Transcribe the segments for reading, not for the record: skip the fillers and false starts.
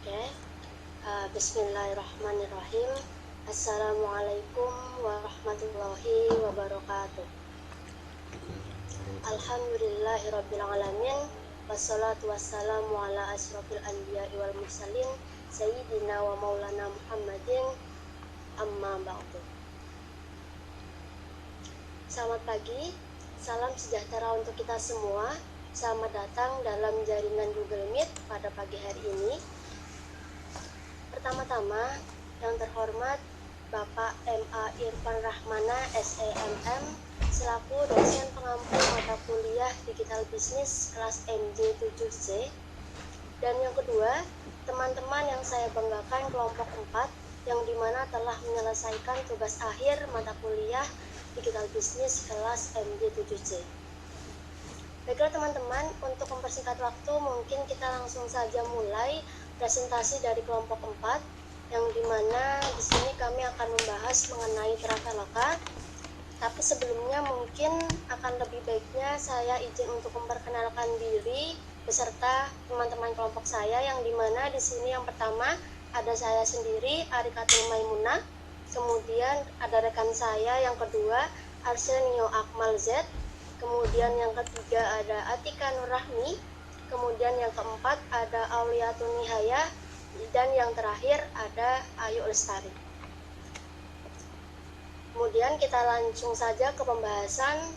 Oke, Bismillahirrahmanirrahim. Assalamualaikum warahmatullahi wabarakatuh. Alhamdulillahirrabbilalamin. Wassalatu wassalamu ala asrofil anbiya wal mursalin Sayyidina wa maulana Muhammadin amma ba'du. Selamat pagi, salam sejahtera untuk kita semua. Selamat datang dalam jaringan Google Meet pada pagi hari ini. Pertama-tama, yang terhormat Bapak M.A. Irfan Rahmana, SEMM, selaku dosen pengampu mata kuliah Digital Business kelas MJ7C. Dan yang kedua, teman-teman yang saya banggakan kelompok 4, yang dimana telah menyelesaikan tugas akhir mata kuliah Digital Business kelas MJ7C. Baiklah teman-teman, untuk mempersingkat waktu mungkin kita langsung saja mulai presentasi dari kelompok 4, yang dimana di sini kami akan membahas mengenai Traveloka. Tapi sebelumnya mungkin akan lebih baiknya saya izin untuk memperkenalkan diri beserta teman-teman kelompok saya, yang dimana di sini yang pertama ada saya sendiri, Arikatul Maimunah, kemudian ada rekan saya yang kedua, Arsenio Akmal Z, kemudian yang ketiga ada Atika Nurrahmi, kemudian yang keempat ada Auliatun Nihaya, dan yang terakhir ada Ayu Lestari. Kemudian kita langsung saja ke pembahasan.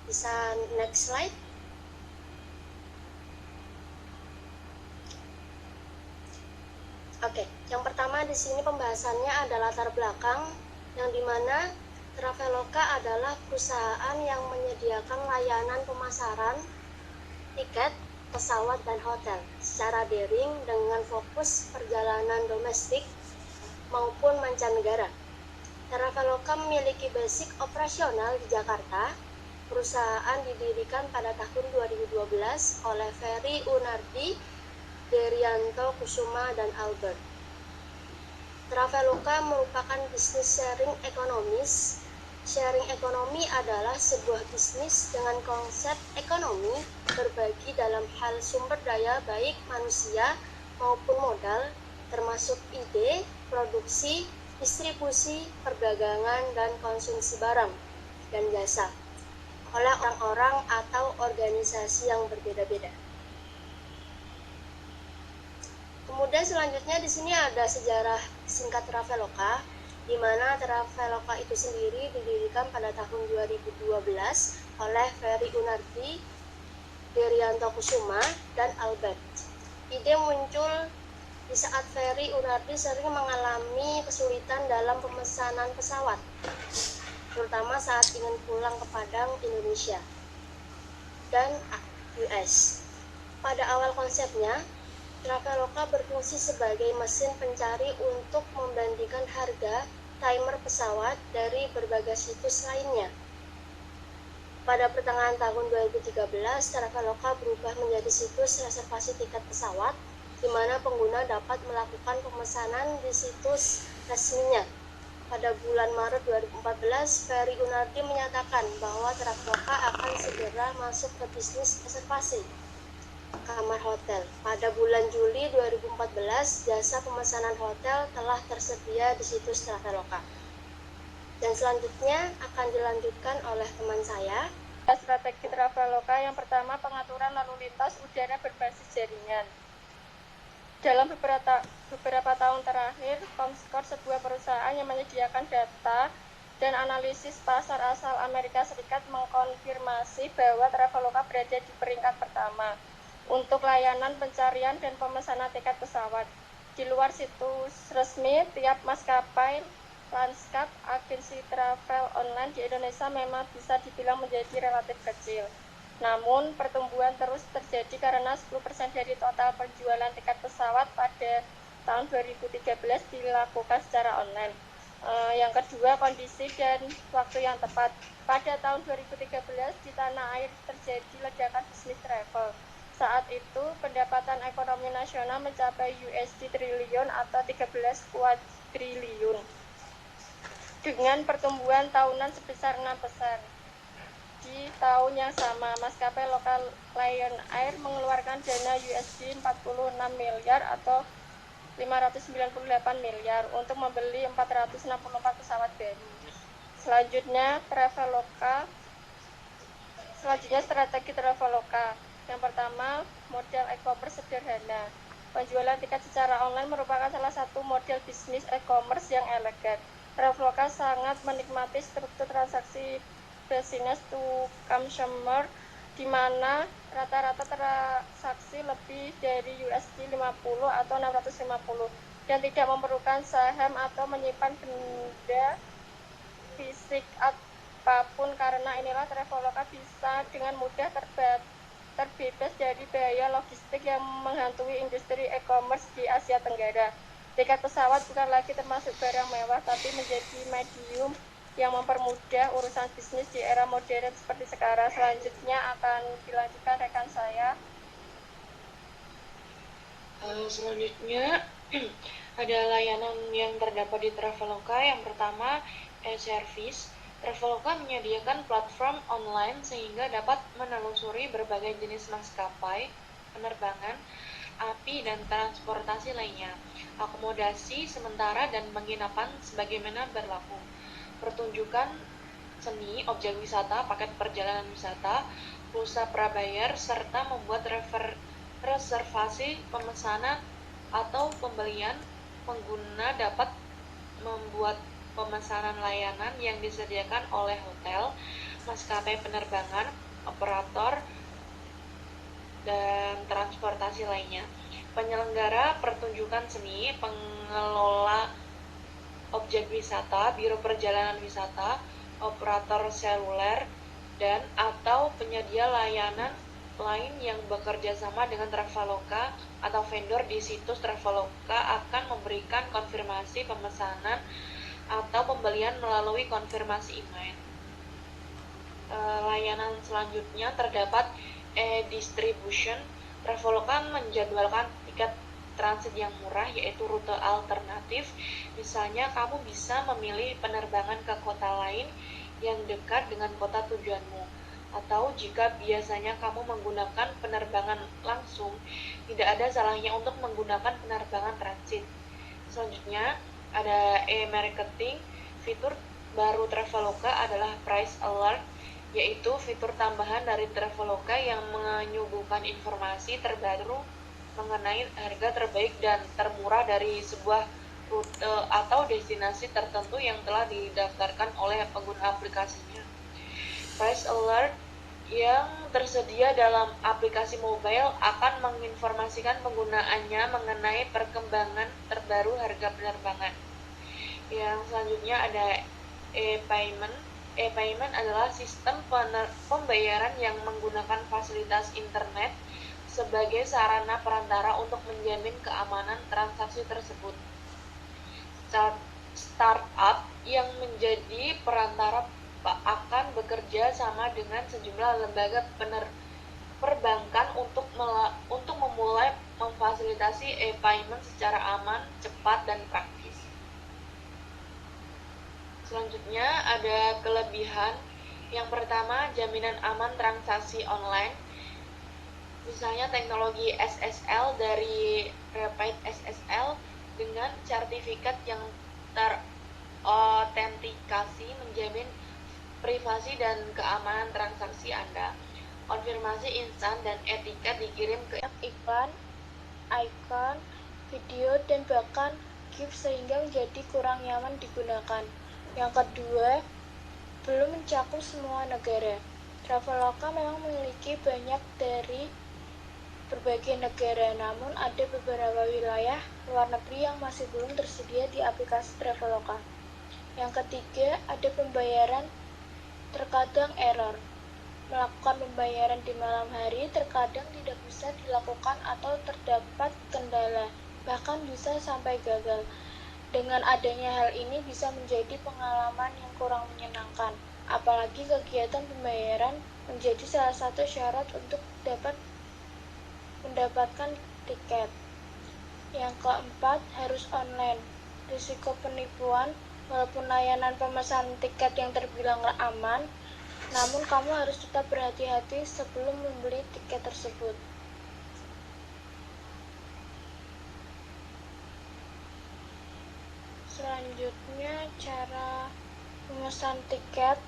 Bisa next slide. Oke, yang pertama di sini pembahasannya adalah latar belakang, yang dimana Traveloka adalah perusahaan yang menyediakan layanan pemasaran tiket, pesawat, dan hotel secara daring dengan fokus perjalanan domestik maupun mancanegara. Traveloka memiliki basic operasional di Jakarta. Perusahaan didirikan pada tahun 2012 oleh Ferry Unardi, Derianto Kusuma, dan Albert. Traveloka merupakan bisnis sharing ekonomis. Sharing ekonomi adalah sebuah bisnis dengan konsep ekonomi berbagi dalam hal sumber daya baik manusia maupun modal, termasuk ide, produksi, distribusi, perdagangan, dan konsumsi barang dan jasa oleh orang-orang atau organisasi yang berbeda-beda. Kemudian selanjutnya di sini ada sejarah singkat Traveloka, di mana Traveloka itu sendiri didirikan pada tahun 2012 oleh Ferry Unardi, Derianto Kusuma, dan Albert. Ide muncul di saat Ferry Unardi sering mengalami kesulitan dalam pemesanan pesawat, terutama saat ingin pulang ke Padang, Indonesia, dan US. Pada awal konsepnya, Traveloka berfungsi sebagai mesin pencari untuk membandingkan harga timer pesawat dari berbagai situs lainnya. Pada pertengahan tahun 2013, Traveloka berubah menjadi situs reservasi tiket pesawat, di mana pengguna dapat melakukan pemesanan di situs resminya. Pada bulan Maret 2014, Ferry Unardi menyatakan bahwa Traveloka akan segera masuk ke bisnis reservasi kamar hotel. Pada bulan Juli 2014, jasa pemesanan hotel telah tersedia di situs Traveloka. Dan selanjutnya akan dilanjutkan oleh teman saya. Strategi Traveloka yang pertama, pengaturan lalu lintas udara berbasis jaringan. Dalam beberapa tahun terakhir, Comscore, sebuah perusahaan yang menyediakan data dan analisis pasar asal Amerika Serikat, mengkonfirmasi bahwa Traveloka berada di peringkat pertama untuk layanan pencarian dan pemesanan tiket pesawat. Di luar situs resmi, tiap maskapai lanskap agensi travel online di Indonesia memang bisa dibilang menjadi relatif kecil. Namun, pertumbuhan terus terjadi karena 10% dari total penjualan tiket pesawat pada tahun 2013 dilakukan secara online. Yang kedua, kondisi dan waktu yang tepat. Pada tahun 2013 di tanah air terjadi ledakan bisnis travel. Saat itu, pendapatan ekonomi nasional mencapai USD triliun atau 13 kuadriliun, dengan pertumbuhan tahunan sebesar 6%. Di tahun yang sama, maskapai lokal Lion Air mengeluarkan dana USD 46 miliar atau 598 miliar untuk membeli 464 pesawat baru. Selanjutnya strategi Traveloka. Yang pertama, model e-commerce sederhana. Penjualan tiket secara online merupakan salah satu model bisnis e-commerce yang elegan. Traveloka sangat menikmati struktur transaksi business to consumer, di mana rata-rata transaksi lebih dari USD 50 atau 650 dan tidak memerlukan saham atau menyimpan benda fisik apapun. Karena inilah Traveloka bisa dengan mudah terbebas dari biaya logistik yang menghantui industri e-commerce di Asia Tenggara. Tiket pesawat bukan lagi termasuk barang mewah, tapi menjadi medium yang mempermudah urusan bisnis di era modern seperti sekarang. Selanjutnya akan dilanjutkan rekan saya. Selanjutnya ada layanan yang terdapat di Traveloka. Yang pertama, e-service. Traveloka menyediakan platform online sehingga dapat menelusuri berbagai jenis maskapai, penerbangan, api, dan transportasi lainnya, akomodasi sementara dan penginapan sebagaimana berlaku, pertunjukan seni, objek wisata, paket perjalanan wisata, pulsa prabayar, serta membuat reservasi, pemesanan, atau pembelian. Pengguna dapat membuat pemesanan layanan yang disediakan oleh hotel, maskapai penerbangan, operator, dan transportasi lainnya. Penyelenggara pertunjukan seni, pengelola objek wisata, biro perjalanan wisata, operator seluler, dan atau penyedia layanan lain yang bekerja sama dengan Traveloka atau vendor di situs Traveloka akan memberikan konfirmasi pemesanan atau pembelian melalui konfirmasi email. Layanan selanjutnya terdapat e-distribution. Traveloka menjadwalkan tiket transit yang murah, yaitu rute alternatif. Misalnya, kamu bisa memilih penerbangan ke kota lain yang dekat dengan kota tujuanmu. Atau jika biasanya kamu menggunakan penerbangan langsung, tidak ada salahnya untuk menggunakan penerbangan transit. Selanjutnya, ada e-marketing. Fitur baru Traveloka adalah Price Alert, yaitu fitur tambahan dari Traveloka yang menyuguhkan informasi terbaru mengenai harga terbaik dan termurah dari sebuah rute atau destinasi tertentu yang telah didaftarkan oleh pengguna aplikasinya. Price Alert yang tersedia dalam aplikasi mobile akan menginformasikan penggunaannya mengenai perkembangan terbaru harga penerbangan. Yang selanjutnya ada e-payment. E-payment adalah sistem pembayaran yang menggunakan fasilitas internet sebagai sarana perantara untuk menjamin keamanan transaksi tersebut. Startup yang menjadi perantara akan bekerja sama dengan sejumlah lembaga perbankan untuk memulai memfasilitasi e-payment secara aman, cepat, dan praktis. Selanjutnya ada kelebihan. Yang pertama, jaminan aman transaksi online. Misalnya teknologi SSL dari Rapid SSL dengan sertifikat yang terautentikasi menjamin privasi dan keamanan transaksi Anda. Konfirmasi instan dan etiket dikirim ke iklan, icon, video, dan bahkan GIF sehingga menjadi kurang nyaman digunakan. Yang kedua, belum mencakup semua negara. Traveloka memang memiliki banyak dari berbagai negara, namun ada beberapa wilayah luar negeri yang masih belum tersedia di aplikasi Traveloka. Yang ketiga, ada pembayaran terkadang error. Melakukan pembayaran di malam hari terkadang tidak bisa dilakukan atau terdapat kendala, bahkan bisa sampai gagal. Dengan adanya hal ini bisa menjadi pengalaman yang kurang menyenangkan, apalagi kegiatan pembayaran menjadi salah satu syarat untuk dapat mendapatkan tiket. Yang keempat, harus online. Risiko penipuan. Walaupun layanan pemesanan tiket yang terbilang aman, namun kamu harus tetap berhati-hati sebelum membeli tiket tersebut. Selanjutnya cara memesan tiket.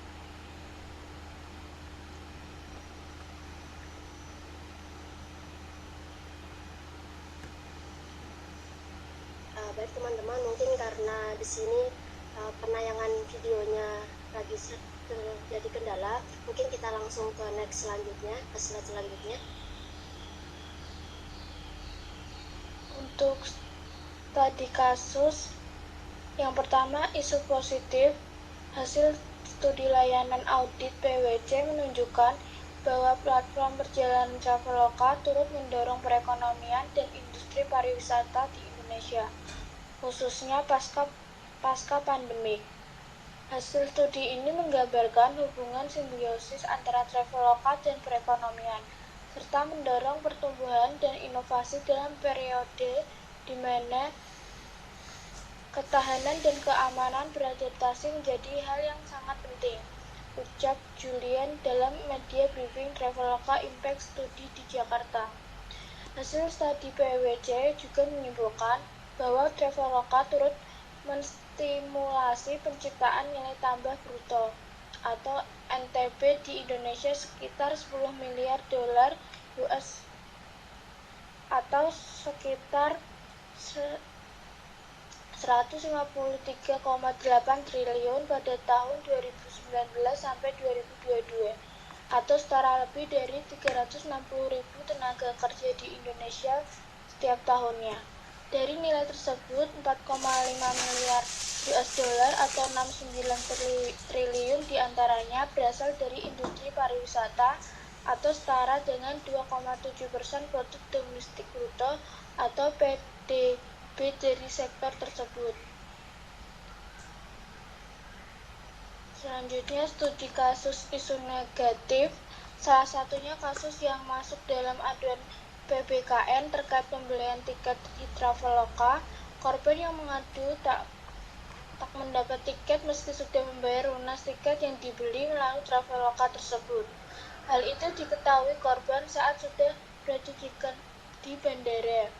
Baik teman-teman, mungkin karena di sini penayangan videonya lagi terjadi kendala, mungkin kita langsung ke next selanjutnya, ke slide selanjutnya. Untuk studi kasus, yang pertama isu positif. Hasil studi layanan audit PwC menunjukkan bahwa platform perjalanan Traveloka turut mendorong perekonomian dan industri pariwisata di Indonesia, khususnya pasca pandemik. Hasil studi ini menggambarkan hubungan simbiosis antara Traveloka dan perekonomian, serta mendorong pertumbuhan dan inovasi dalam periode di mana ketahanan dan keamanan beradaptasi menjadi hal yang sangat penting, ucap Julian dalam media briefing Traveloka Impact Study di Jakarta. Hasil studi PwC juga menyimpulkan bahwa Traveloka turut menstimulasi penciptaan nilai tambah bruto atau NTB di Indonesia sekitar 10 miliar dolar US atau sekitar 153,8 triliun pada tahun 2019 sampai 2022 atau setara lebih dari 360.000 tenaga kerja di Indonesia setiap tahunnya. Dari nilai tersebut, 4,5 miliar US dollar atau 69 triliun diantaranya berasal dari industri pariwisata atau setara dengan 2,7% produk domestik bruto atau PDB dari sektor tersebut. Selanjutnya, studi kasus isu negatif. Salah satunya kasus yang masuk dalam aduan PBKN terkait pembelian tiket di Traveloka. Korban yang mengadu tak mendapat tiket meski sudah membayar lunas tiket yang dibeli melalui Traveloka tersebut. Hal itu diketahui korban saat sudah berada di bandara.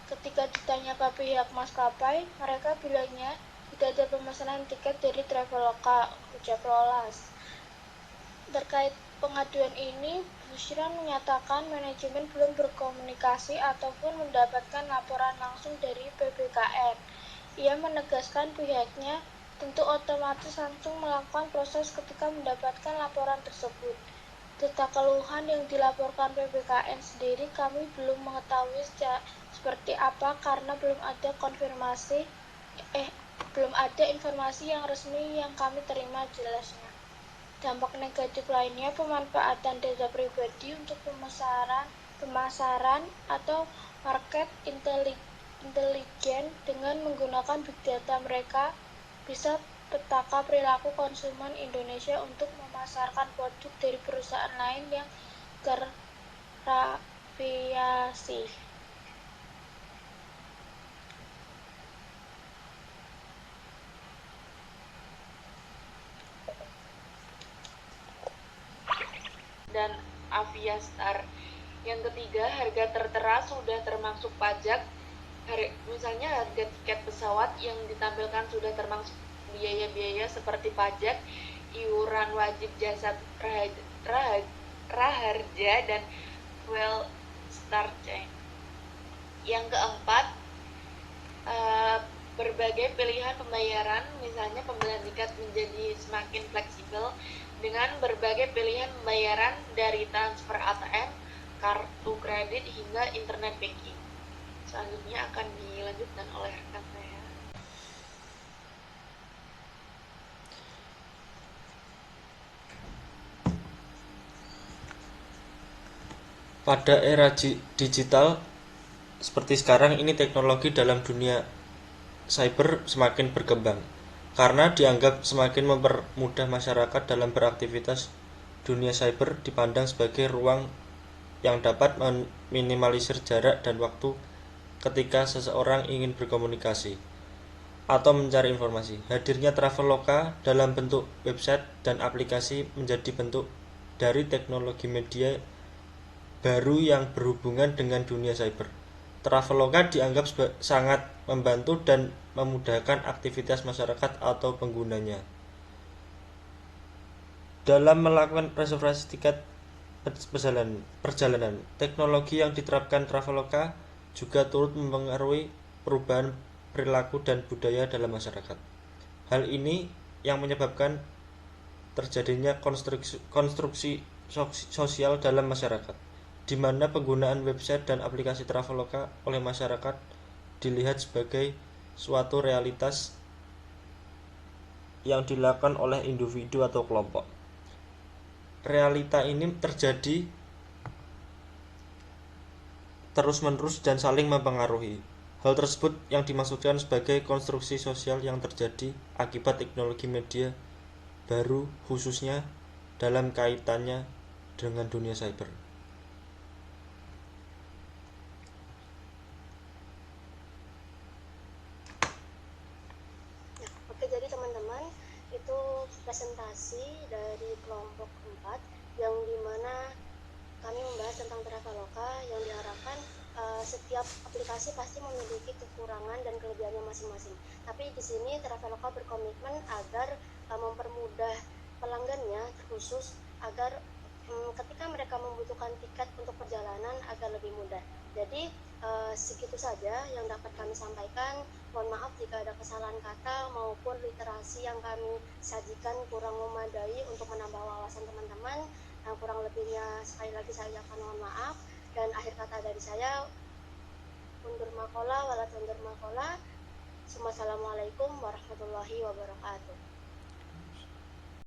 Ketika ditanya ke pihak maskapai, mereka bilangnya tidak ada pemesanan tiket dari Traveloka, ujar Rolas. Terkait pengaduan ini, Bushran menyatakan manajemen belum berkomunikasi ataupun mendapatkan laporan langsung dari PBKN. Ia menegaskan pihaknya tentu otomatis langsung melakukan proses ketika mendapatkan laporan tersebut. Data keluhan yang dilaporkan PBKN sendiri kami belum mengetahui seperti apa karena belum ada informasi yang resmi yang kami terima, jelasnya. Dampak negatif lainnya pemanfaatan data pribadi untuk pemasaran atau market intelijen dengan menggunakan big data. Mereka bisa petaka perilaku konsumen Indonesia untuk memasarkan produk dari perusahaan lain yang terafiliasi. Dan Aviastar. Yang ketiga, harga tertera sudah termasuk pajak. Misalnya harga tiket pesawat yang ditampilkan sudah termasuk biaya-biaya seperti pajak, iuran wajib jasa praharja, dan fuel surcharge. Yang keempat, berbagai pilihan pembayaran, misalnya pembelian tiket menjadi semakin fleksibel dengan berbagai pilihan pembayaran dari transfer ATM, kartu kredit, hingga internet banking. Selanjutnya akan dilanjutkan oleh rekan saya. Pada era digital seperti sekarang ini, teknologi dalam dunia cyber semakin berkembang karena dianggap semakin mempermudah masyarakat dalam beraktivitas. Dunia cyber dipandang sebagai ruang yang dapat meminimalisir jarak dan waktu ketika seseorang ingin berkomunikasi atau mencari informasi. Hadirnya Traveloka dalam bentuk website dan aplikasi menjadi bentuk dari teknologi media baru yang berhubungan dengan dunia cyber. Traveloka dianggap sangat membantu dan memudahkan aktivitas masyarakat atau penggunanya. Dalam melakukan reservasi tiket perjalanan, teknologi yang diterapkan Traveloka juga turut mempengaruhi perubahan perilaku dan budaya dalam masyarakat. Hal ini yang menyebabkan terjadinya konstruksi sosial dalam masyarakat, di mana penggunaan website dan aplikasi Traveloka oleh masyarakat dilihat sebagai suatu realitas yang dilakukan oleh individu atau kelompok. Realita ini terjadi terus-menerus dan saling mempengaruhi. Hal tersebut yang dimaksudkan sebagai konstruksi sosial yang terjadi akibat teknologi media baru, khususnya dalam kaitannya dengan dunia cyber. Oke, jadi teman-teman, itu presentasi dari kelompok 4 yang dimana kami membahas tentang Traveloka yang diharapkan setiap aplikasi pasti memiliki kekurangan dan kelebihannya masing-masing. Tapi di sini Traveloka berkomitmen agar mempermudah pelanggannya, terkhusus agar ketika mereka membutuhkan tiket untuk perjalanan agar lebih mudah. Jadi segitu saja yang dapat kami sampaikan. Mohon maaf jika ada kesalahan kata maupun literasi yang kami sajikan kurang memadai untuk menambah wawasan teman-teman. Kurang lebihnya sekali lagi saya akan mohon maaf. Dan akhir kata dari saya, undur makola walat undur makola. Assalamualaikum warahmatullahi wabarakatuh.